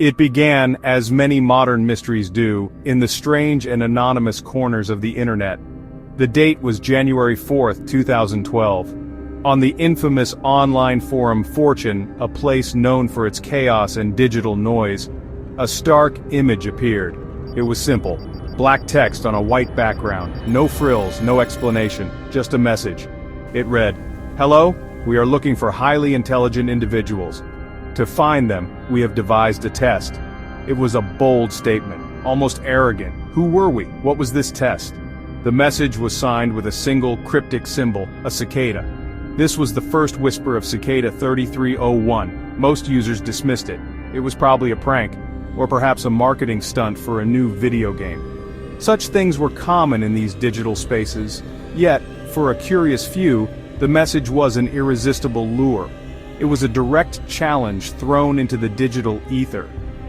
It began, as many modern mysteries do, in the strange and anonymous corners of the internet. The date was January 4th, 2012. On the infamous online forum 4chan, a place known for its chaos and digital noise, a stark image appeared. It was simple. Black text on a white background, no frills, no explanation, just a message. It read, "Hello, we are looking for highly intelligent individuals. To find them, we have devised a test." It was a bold statement, almost arrogant. Who were we? What was this test? The message was signed with a single cryptic symbol, a cicada. This was the first whisper of Cicada 3301. Most users dismissed it. It was probably a prank, or perhaps a marketing stunt for a new video game. Such things were common in these digital spaces, yet, for a curious few, the message was an irresistible lure. It was a direct challenge thrown into the digital ether.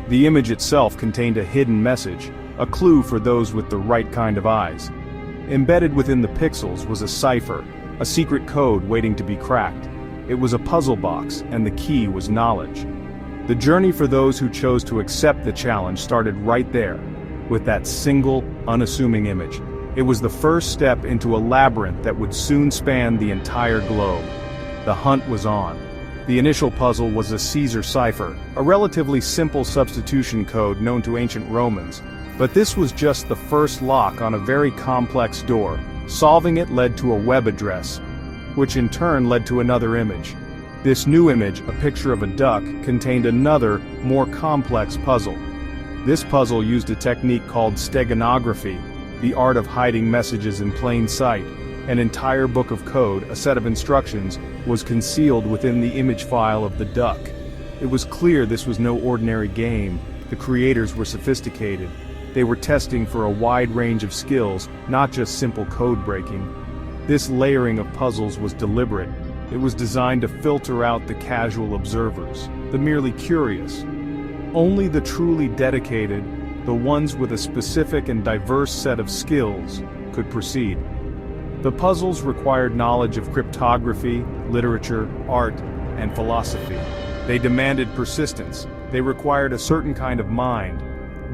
The image itself contained a hidden message, a clue for those with the right kind of eyes. Embedded within the pixels was a cipher, a secret code waiting to be cracked. It was a puzzle box, and the key was knowledge. The journey for those who chose to accept the challenge started right there, with that single, unassuming image. It was the first step into a labyrinth that would soon span the entire globe. The hunt was on. The initial puzzle was a Caesar cipher, a relatively simple substitution code known to ancient Romans. But this was just the first lock on a very complex door. Solving it led to a web address, which in turn led to another image. This new image, a picture of a duck, contained another, more complex puzzle. This puzzle used a technique called steganography, the art of hiding messages in plain sight. An entire book of code, a set of instructions, was concealed within the image file of the duck. It was clear this was no ordinary game. The creators were sophisticated. They were testing for a wide range of skills, not just simple code breaking. This layering of puzzles was deliberate. It was designed to filter out the casual observers, the merely curious. Only the truly dedicated, the ones with a specific and diverse set of skills, could proceed. The puzzles required knowledge of cryptography, literature, art, and philosophy. They demanded persistence. They required a certain kind of mind,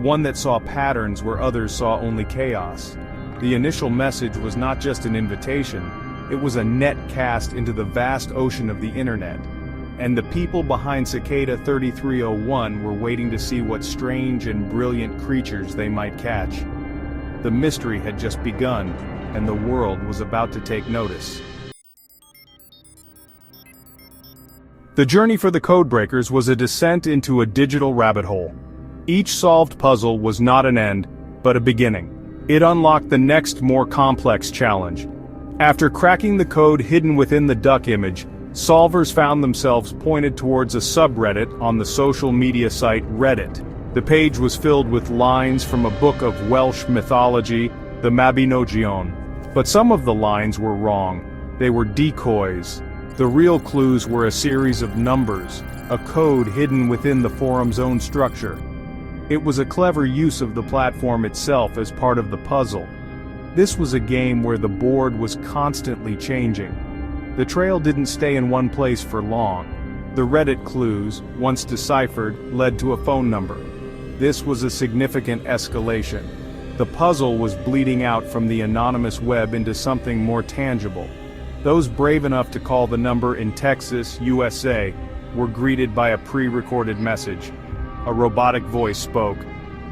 one that saw patterns where others saw only chaos. The initial message was not just an invitation, it was a net cast into the vast ocean of the internet. And the people behind Cicada 3301 were waiting to see what strange and brilliant creatures they might catch. The mystery had just begun, and the world was about to take notice. The journey for the codebreakers was a descent into a digital rabbit hole. Each solved puzzle was not an end, but a beginning. It unlocked the next, more complex challenge. After cracking the code hidden within the duck image, solvers found themselves pointed towards a subreddit on the social media site Reddit. The page was filled with lines from a book of Welsh mythology, the Mabinogion. But some of the lines were wrong. They were decoys. The real clues were a series of numbers, a code hidden within the forum's own structure. It was a clever use of the platform itself as part of the puzzle. This was a game where the board was constantly changing. The trail didn't stay in one place for long. The Reddit clues, once deciphered, led to a phone number. This was a significant escalation. The puzzle was bleeding out from the anonymous web into something more tangible. Those brave enough to call the number in Texas, USA, were greeted by a pre-recorded message. A robotic voice spoke.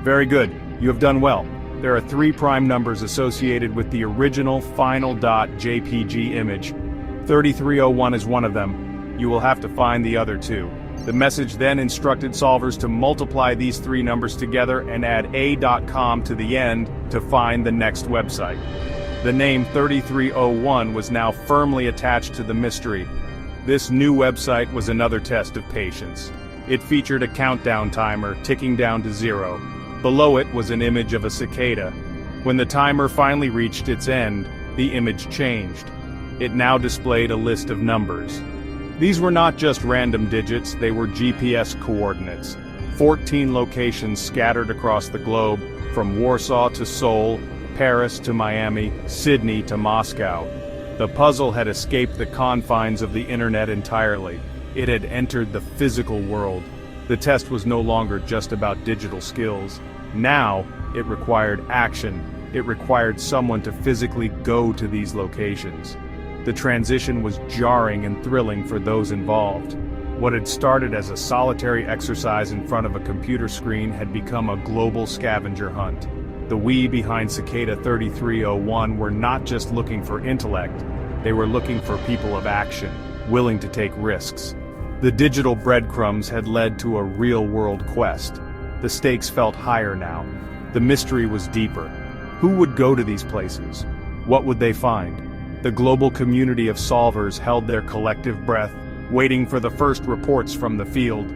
"Very good, you have done well. There are 3 prime numbers associated with the original final.jpg image. 3301 is one of them. You will have to find the other 2. The message then instructed solvers to multiply these 3 numbers together and add a.com to the end to find the next website. The name 3301 was now firmly attached to the mystery. This new website was another test of patience. It featured a countdown timer ticking down to 0. Below it was an image of a cicada. When the timer finally reached its end, the image changed. It now displayed a list of numbers. These were not just random digits, they were GPS coordinates. 14 locations scattered across the globe, from Warsaw to Seoul, Paris to Miami, Sydney to Moscow. The puzzle had escaped the confines of the internet entirely. It had entered the physical world. The test was no longer just about digital skills. Now, it required action. It required someone to physically go to these locations. The transition was jarring and thrilling for those involved. What had started as a solitary exercise in front of a computer screen had become a global scavenger hunt. The we behind Cicada 3301 were not just looking for intellect, they were looking for people of action, willing to take risks. The digital breadcrumbs had led to a real-world quest. The stakes felt higher now. The mystery was deeper. Who would go to these places? What would they find? The global community of solvers held their collective breath, waiting for the first reports from the field.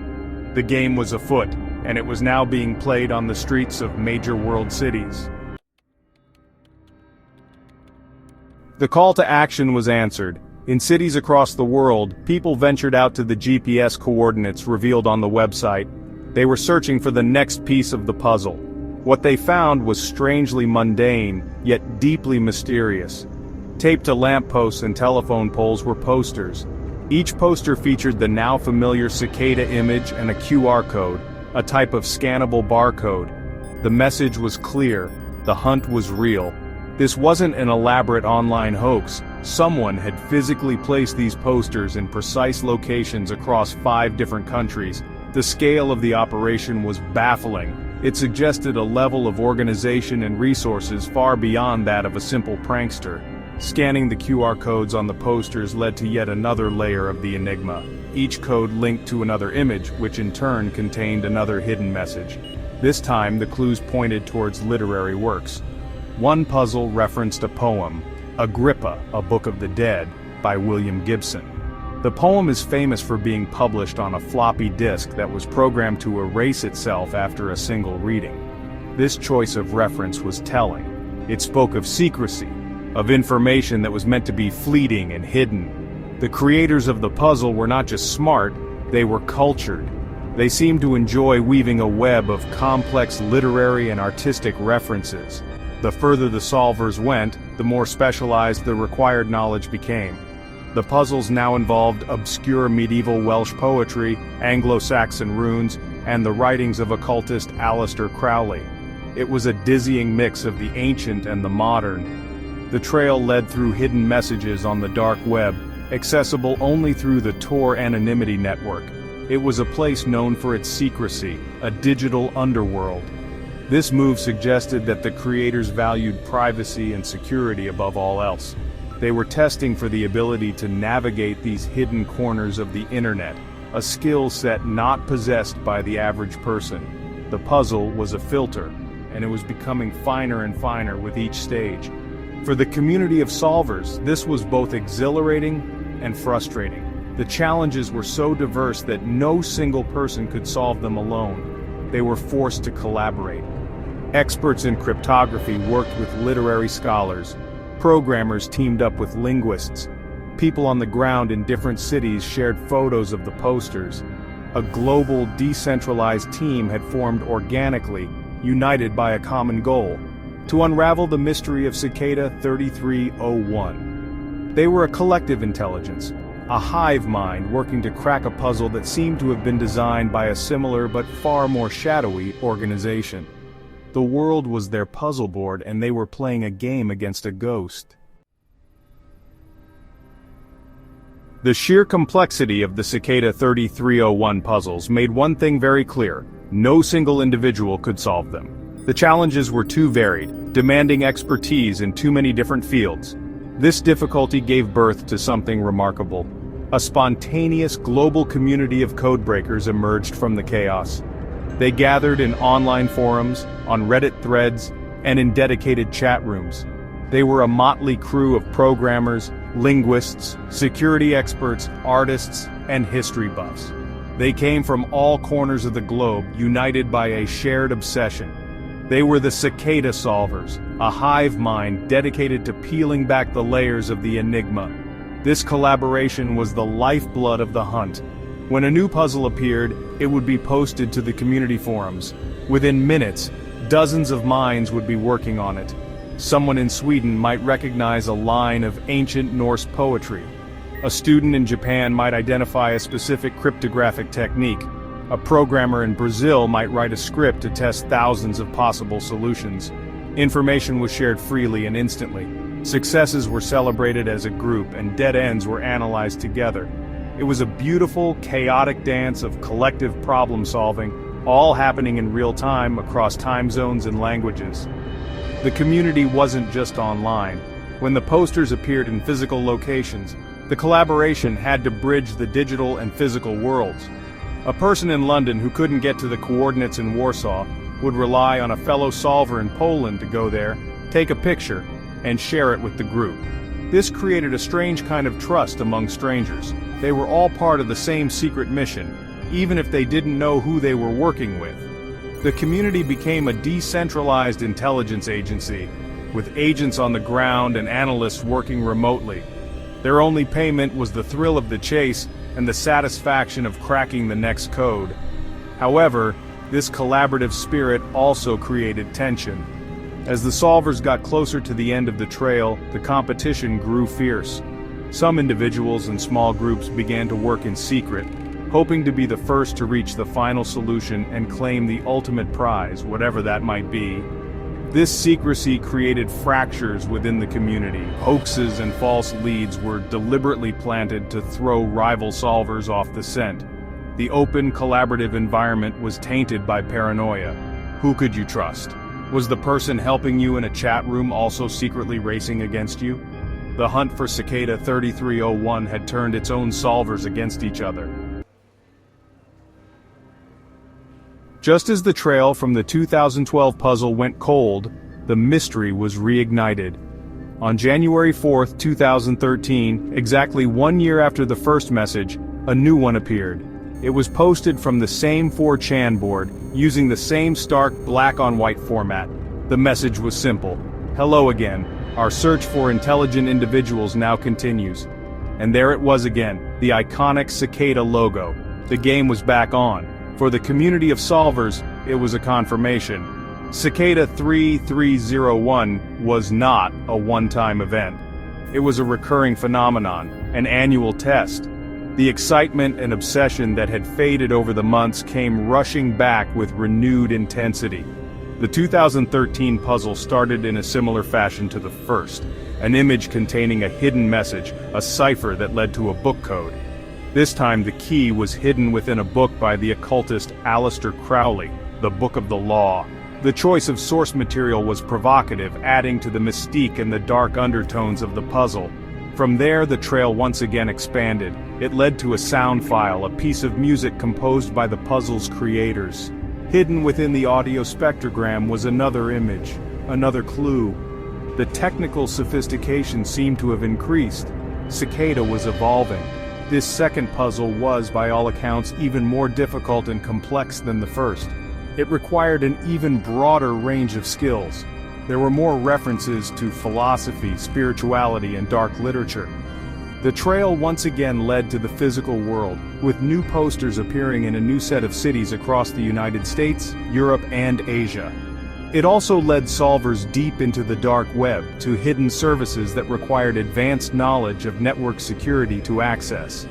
The game was afoot, and it was now being played on the streets of major world cities. The call to action was answered. In cities across the world, people ventured out to the GPS coordinates revealed on the website. They were searching for the next piece of the puzzle. What they found was strangely mundane, yet deeply mysterious. Taped to lampposts and telephone poles were posters. Each poster featured the now familiar cicada image and a QR code, a type of scannable barcode. The message was clear. The hunt was real. This wasn't an elaborate online hoax. Someone had physically placed these posters in precise locations across 5 different countries. The scale of the operation was baffling. It suggested a level of organization and resources far beyond that of a simple prankster. Scanning the QR codes on the posters led to yet another layer of the enigma. Each code linked to another image, which in turn contained another hidden message. This time, the clues pointed towards literary works. One puzzle referenced a poem, Agrippa, a Book of the Dead, by William Gibson. The poem is famous for being published on a floppy disk that was programmed to erase itself after a single reading. This choice of reference was telling. It spoke of secrecy, of information that was meant to be fleeting and hidden. The creators of the puzzle were not just smart, they were cultured. They seemed to enjoy weaving a web of complex literary and artistic references. The further the solvers went, the more specialized the required knowledge became. The puzzles now involved obscure medieval Welsh poetry, Anglo-Saxon runes, and the writings of occultist Aleister Crowley. It was a dizzying mix of the ancient and the modern. The trail led through hidden messages on the dark web, accessible only through the Tor anonymity network. It was a place known for its secrecy, a digital underworld. This move suggested that the creators valued privacy and security above all else. They were testing for the ability to navigate these hidden corners of the internet, a skill set not possessed by the average person. The puzzle was a filter, and it was becoming finer and finer with each stage. For the community of solvers, this was both exhilarating and frustrating. The challenges were so diverse that no single person could solve them alone. They were forced to collaborate. Experts in cryptography worked with literary scholars. Programmers teamed up with linguists. People on the ground in different cities shared photos of the posters. A global, decentralized team had formed organically, united by a common goal: to unravel the mystery of Cicada 3301. They were a collective intelligence, a hive mind working to crack a puzzle that seemed to have been designed by a similar but far more shadowy organization. The world was their puzzle board, and they were playing a game against a ghost. The sheer complexity of the Cicada 3301 puzzles made one thing very clear: no single individual could solve them. The challenges were too varied, demanding expertise in too many different fields. This difficulty gave birth to something remarkable. A spontaneous global community of codebreakers emerged from the chaos. They gathered in online forums, on Reddit threads, and in dedicated chat rooms. They were a motley crew of programmers, linguists, security experts, artists, and history buffs. They came from all corners of the globe, united by a shared obsession. They were the Cicada solvers, a hive mind dedicated to peeling back the layers of the enigma. This collaboration was the lifeblood of the hunt. When a new puzzle appeared, it would be posted to the community forums. Within minutes, dozens of minds would be working on it. Someone in Sweden might recognize a line of ancient Norse poetry. A student in Japan might identify a specific cryptographic technique. A programmer in Brazil might write a script to test thousands of possible solutions. Information was shared freely and instantly. Successes were celebrated as a group, and dead ends were analyzed together. It was a beautiful, chaotic dance of collective problem-solving, all happening in real time across time zones and languages. The community wasn't just online. When the posters appeared in physical locations, the collaboration had to bridge the digital and physical worlds. A person in London who couldn't get to the coordinates in Warsaw would rely on a fellow solver in Poland to go there, take a picture, and share it with the group. This created a strange kind of trust among strangers. They were all part of the same secret mission, even if they didn't know who they were working with. The community became a decentralized intelligence agency, with agents on the ground and analysts working remotely. Their only payment was the thrill of the chase and the satisfaction of cracking the next code. However, this collaborative spirit also created tension. As the solvers got closer to the end of the trail, the competition grew fierce. Some individuals and small groups began to work in secret, hoping to be the first to reach the final solution and claim the ultimate prize, whatever that might be. This secrecy created fractures within the community. Hoaxes and false leads were deliberately planted to throw rival solvers off the scent. The open, collaborative environment was tainted by paranoia. Who could you trust? Was the person helping you in a chat room also secretly racing against you? The hunt for Cicada 3301 had turned its own solvers against each other. Just as the trail from the 2012 puzzle went cold, the mystery was reignited. On January 4, 2013, exactly 1 year after the first message, a new one appeared. It was posted from the same 4chan board, using the same stark black-on-white format. The message was simple. Hello again. Our search for intelligent individuals now continues. And there it was again, the iconic Cicada logo. The game was back on. For the community of solvers, it was a confirmation. Cicada 3301 was not a one-time event. It was a recurring phenomenon, an annual test. The excitement and obsession that had faded over the months came rushing back with renewed intensity. The 2013 puzzle started in a similar fashion to the first, an image containing a hidden message, a cipher that led to a book code. This time the key was hidden within a book by the occultist Aleister Crowley, the Book of the Law. The choice of source material was provocative, adding to the mystique and the dark undertones of the puzzle. From there the trail once again expanded. It led to a sound file, a piece of music composed by the puzzle's creators. Hidden within the audio spectrogram was another image, another clue. The technical sophistication seemed to have increased. Cicada was evolving. This second puzzle was, by all accounts, even more difficult and complex than the first. It required an even broader range of skills. There were more references to philosophy, spirituality, and dark literature. The trail once again led to the physical world, with new posters appearing in a new set of cities across the United States, Europe, and Asia. It also led solvers deep into the dark web, to hidden services that required advanced knowledge of network security to access.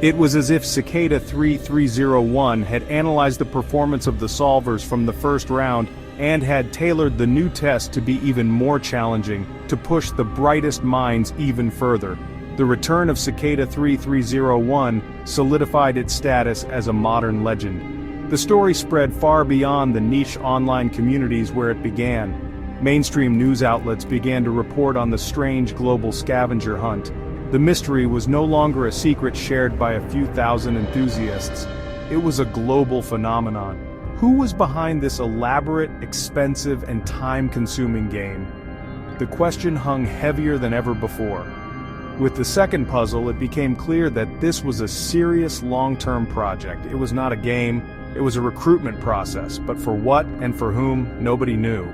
It was as if Cicada 3301 had analyzed the performance of the solvers from the first round and had tailored the new test to be even more challenging, to push the brightest minds even further. The return of Cicada 3301 solidified its status as a modern legend. The story spread far beyond the niche online communities where it began. Mainstream news outlets began to report on the strange global scavenger hunt. The mystery was no longer a secret shared by a few thousand enthusiasts. It was a global phenomenon. Who was behind this elaborate, expensive, and time-consuming game? The question hung heavier than ever before. With the second puzzle, it became clear that this was a serious long-term project. It was not a game, it was a recruitment process, but for what and for whom, nobody knew.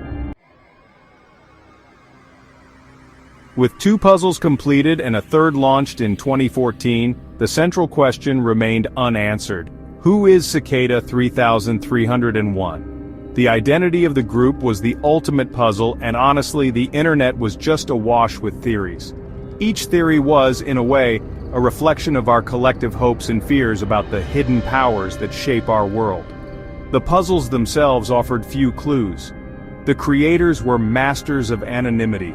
With 2 puzzles completed and a third launched in 2014, the central question remained unanswered. Who is Cicada 3301? The identity of the group was the ultimate puzzle, and honestly, the internet was just awash with theories. Each theory was, in a way, a reflection of our collective hopes and fears about the hidden powers that shape our world. The puzzles themselves offered few clues. The creators were masters of anonymity.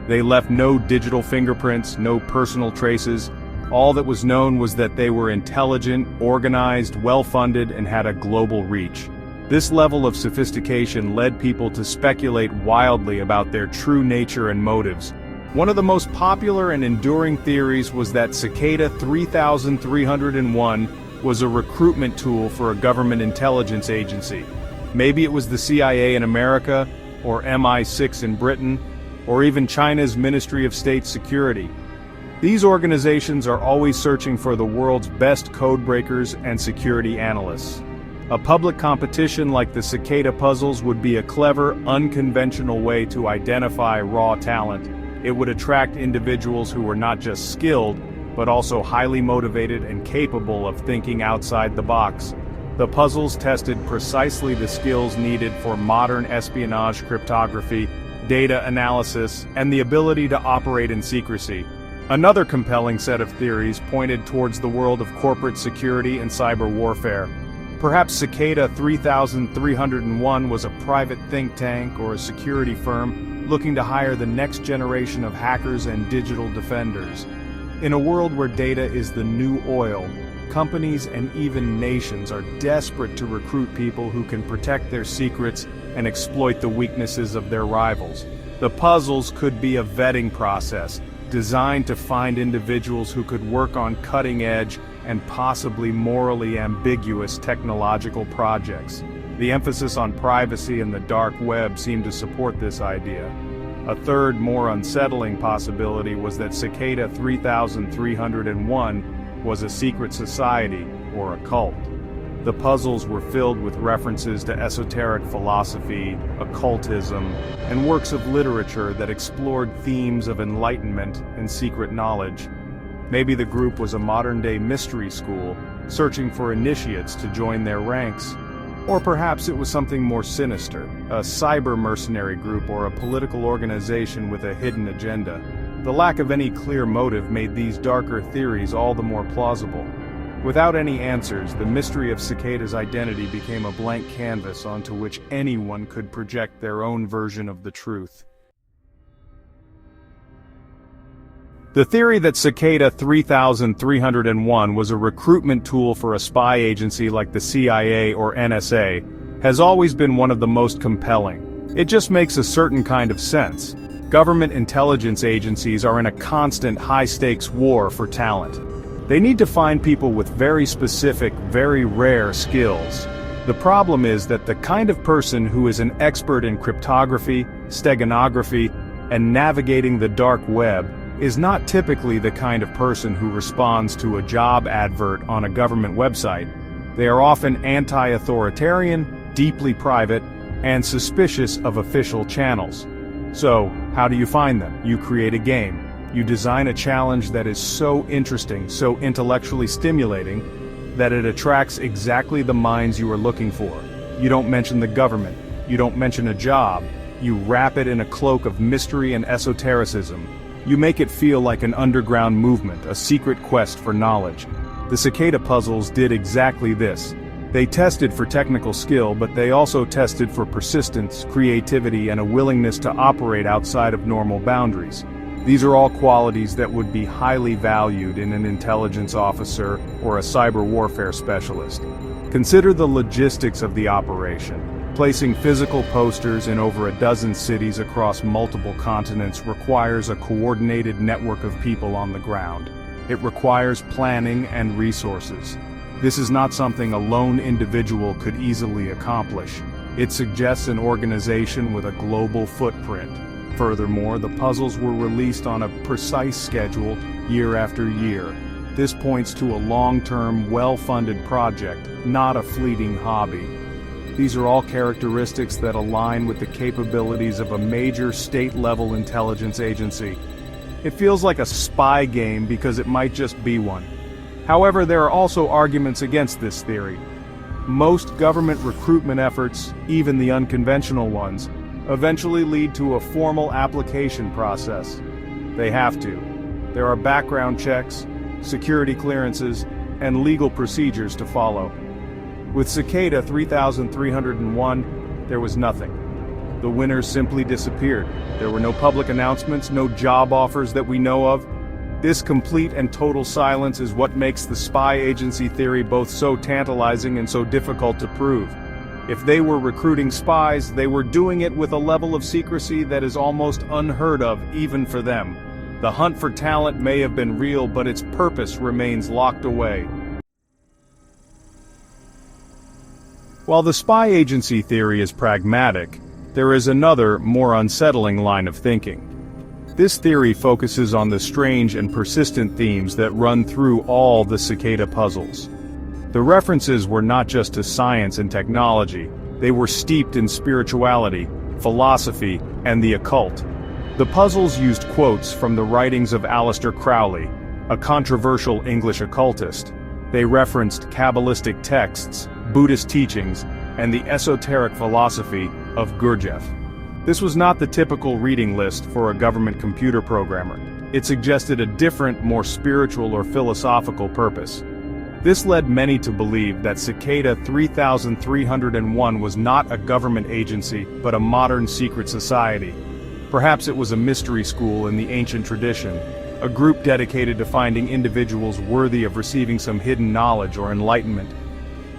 They left no digital fingerprints, no personal traces. All that was known was that they were intelligent, organized, well-funded, and had a global reach. This level of sophistication led people to speculate wildly about their true nature and motives. One of the most popular and enduring theories was that Cicada 3301 was a recruitment tool for a government intelligence agency. Maybe it was the CIA in America, or MI6 in Britain, or even China's Ministry of State Security. These organizations are always searching for the world's best codebreakers and security analysts. A public competition like the Cicada puzzles would be a clever, unconventional way to identify raw talent. It would attract individuals who were not just skilled, but also highly motivated and capable of thinking outside the box. The puzzles tested precisely the skills needed for modern espionage, cryptography, data analysis, and the ability to operate in secrecy. Another compelling set of theories pointed towards the world of corporate security and cyber warfare. Perhaps Cicada 3301 was a private think tank or a security firm looking to hire the next generation of hackers and digital defenders. In a world where data is the new oil, companies and even nations are desperate to recruit people who can protect their secrets and exploit the weaknesses of their rivals. The puzzles could be a vetting process, designed to find individuals who could work on cutting-edge and possibly morally ambiguous technological projects. The emphasis on privacy and the dark web seemed to support this idea. A third, more unsettling possibility was that Cicada 3301 was a secret society or a cult. The puzzles were filled with references to esoteric philosophy, occultism, and works of literature that explored themes of enlightenment and secret knowledge. Maybe the group was a modern-day mystery school, searching for initiates to join their ranks. Or perhaps it was something more sinister, a cyber mercenary group or a political organization with a hidden agenda. The lack of any clear motive made these darker theories all the more plausible. Without any answers, the mystery of Cicada's identity became a blank canvas onto which anyone could project their own version of the truth. The theory that Cicada 3301 was a recruitment tool for a spy agency like the CIA or NSA has always been one of the most compelling. It just makes a certain kind of sense. Government intelligence agencies are in a constant high-stakes war for talent. They need to find people with very specific, very rare skills. The problem is that the kind of person who is an expert in cryptography, steganography, and navigating the dark web is not typically the kind of person who responds to a job advert on a government website. They are often anti-authoritarian, deeply private, and suspicious of official channels. So, how do you find them? You create a game. You design a challenge that is so interesting, so intellectually stimulating, that it attracts exactly the minds you are looking for. You don't mention the government. You don't mention a job. You wrap it in a cloak of mystery and esotericism. You make it feel like an underground movement, a secret quest for knowledge. The Cicada puzzles did exactly this. They tested for technical skill, but they also tested for persistence, creativity, and a willingness to operate outside of normal boundaries. These are all qualities that would be highly valued in an intelligence officer or a cyber warfare specialist. Consider the logistics of the operation. Placing physical posters in over a dozen cities across multiple continents requires a coordinated network of people on the ground. It requires planning and resources. This is not something a lone individual could easily accomplish. It suggests an organization with a global footprint. Furthermore, the puzzles were released on a precise schedule, year after year. This points to a long-term, well-funded project, not a fleeting hobby. These are all characteristics that align with the capabilities of a major state-level intelligence agency. It feels like a spy game because it might just be one. However, there are also arguments against this theory. Most government recruitment efforts, even the unconventional ones, eventually lead to a formal application process. They have to. There are background checks, security clearances, and legal procedures to follow. With Cicada 3301, there was nothing. The winners simply disappeared. There were no public announcements, no job offers that we know of. This complete and total silence is what makes the spy agency theory both so tantalizing and so difficult to prove. If they were recruiting spies, they were doing it with a level of secrecy that is almost unheard of even for them. The hunt for talent may have been real, but its purpose remains locked away. While the spy agency theory is pragmatic, there is another, more unsettling line of thinking. This theory focuses on the strange and persistent themes that run through all the Cicada puzzles. The references were not just to science and technology, they were steeped in spirituality, philosophy, and the occult. The puzzles used quotes from the writings of Aleister Crowley, a controversial English occultist. They referenced Kabbalistic texts, Buddhist teachings, and the esoteric philosophy of Gurdjieff. This was not the typical reading list for a government computer programmer. It suggested a different, more spiritual or philosophical purpose. This led many to believe that Cicada 3301 was not a government agency, but a modern secret society. Perhaps it was a mystery school in the ancient tradition, a group dedicated to finding individuals worthy of receiving some hidden knowledge or enlightenment.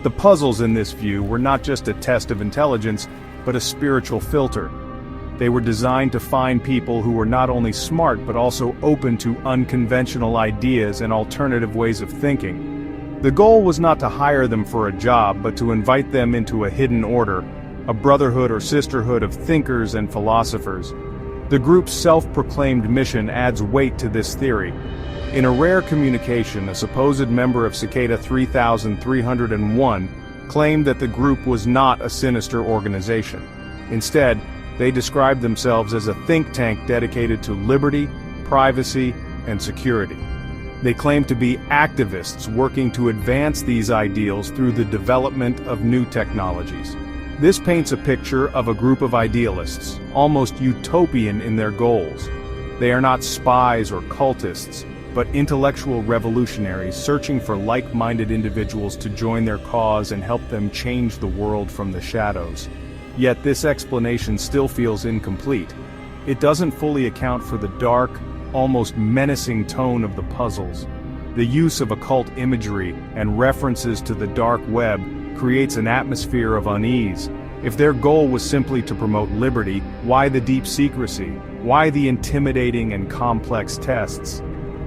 The puzzles in this view were not just a test of intelligence, but a spiritual filter. They were designed to find people who were not only smart but also open to unconventional ideas and alternative ways of thinking. The goal was not to hire them for a job, but to invite them into a hidden order, a brotherhood or sisterhood of thinkers and philosophers. The group's self-proclaimed mission adds weight to this theory. In a rare communication, a supposed member of Cicada 3301 claimed that the group was not a sinister organization. Instead, they described themselves as a think tank dedicated to liberty, privacy, and security. They claimed to be activists working to advance these ideals through the development of new technologies. This paints a picture of a group of idealists, almost utopian in their goals. They are not spies or cultists, but intellectual revolutionaries searching for like-minded individuals to join their cause and help them change the world from the shadows. Yet this explanation still feels incomplete. It doesn't fully account for the dark, almost menacing tone of the puzzles. The use of occult imagery and references to the dark web creates an atmosphere of unease. If their goal was simply to promote liberty, why the deep secrecy? Why the intimidating and complex tests?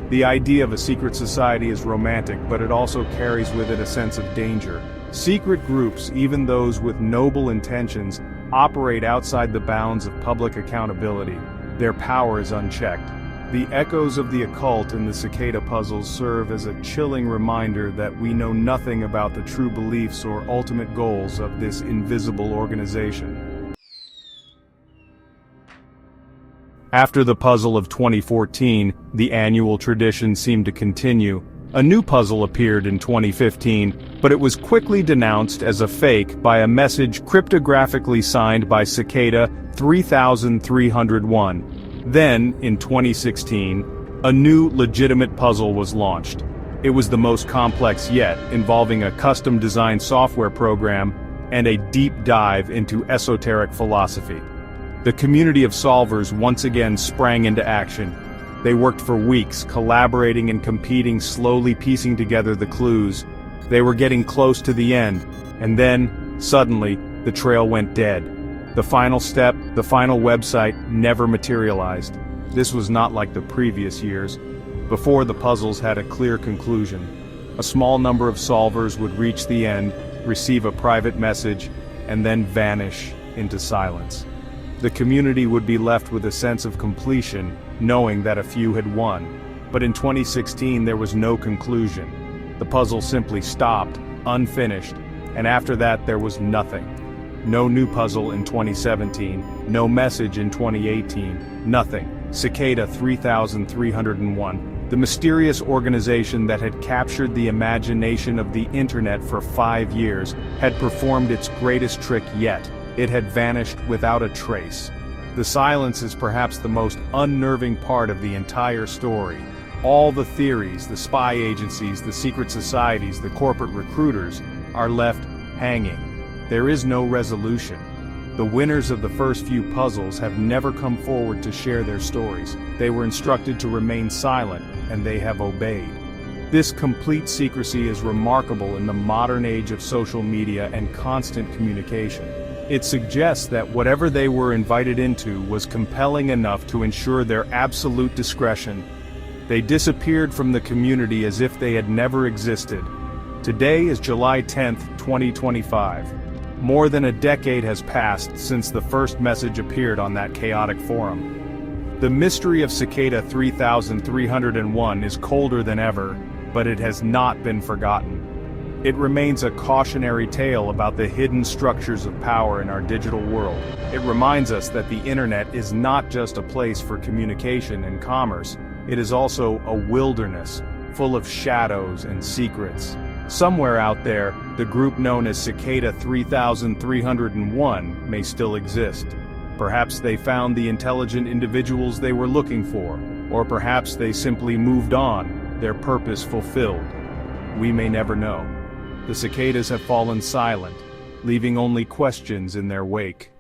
The idea of a secret society is romantic, but it also carries with it a sense of danger. Secret groups, even those with noble intentions, operate outside the bounds of public accountability. Their power is unchecked. The echoes of the occult in the Cicada puzzles serve as a chilling reminder that we know nothing about the true beliefs or ultimate goals of this invisible organization. After the puzzle of 2014, the annual tradition seemed to continue. A new puzzle appeared in 2015, but it was quickly denounced as a fake by a message cryptographically signed by Cicada 3301. Then, in 2016, a new legitimate puzzle was launched. It was the most complex yet, involving a custom-designed software program and a deep dive into esoteric philosophy. The community of solvers once again sprang into action. They worked for weeks, collaborating and competing, slowly piecing together the clues. They were getting close to the end, and then, suddenly, the trail went dead. The final step, the final website, never materialized. This was not like the previous years. Before the puzzles had a clear conclusion. A small number of solvers would reach the end, receive a private message, and then vanish into silence. The community would be left with a sense of completion, knowing that a few had won. But in 2016 there was no conclusion. The puzzle simply stopped, unfinished, and after that there was nothing. No new puzzle in 2017, no message in 2018, nothing. Cicada 3301, the mysterious organization that had captured the imagination of the internet for 5 years, had performed its greatest trick yet. It had vanished without a trace. The silence is perhaps the most unnerving part of the entire story. All the theories, the spy agencies, the secret societies, the corporate recruiters, are left hanging. There is no resolution. The winners of the first few puzzles have never come forward to share their stories. They were instructed to remain silent, and they have obeyed. This complete secrecy is remarkable in the modern age of social media and constant communication. It suggests that whatever they were invited into was compelling enough to ensure their absolute discretion. They disappeared from the community as if they had never existed. Today is July 10th, 2025. More than a decade has passed since the first message appeared on that chaotic forum. The mystery of Cicada 3301 is colder than ever, but it has not been forgotten. It remains a cautionary tale about the hidden structures of power in our digital world. It reminds us that the internet is not just a place for communication and commerce, it is also a wilderness, full of shadows and secrets. Somewhere out there, the group known as Cicada 3301 may still exist. Perhaps they found the intelligent individuals they were looking for, or perhaps they simply moved on, their purpose fulfilled. We may never know. The cicadas have fallen silent, leaving only questions in their wake.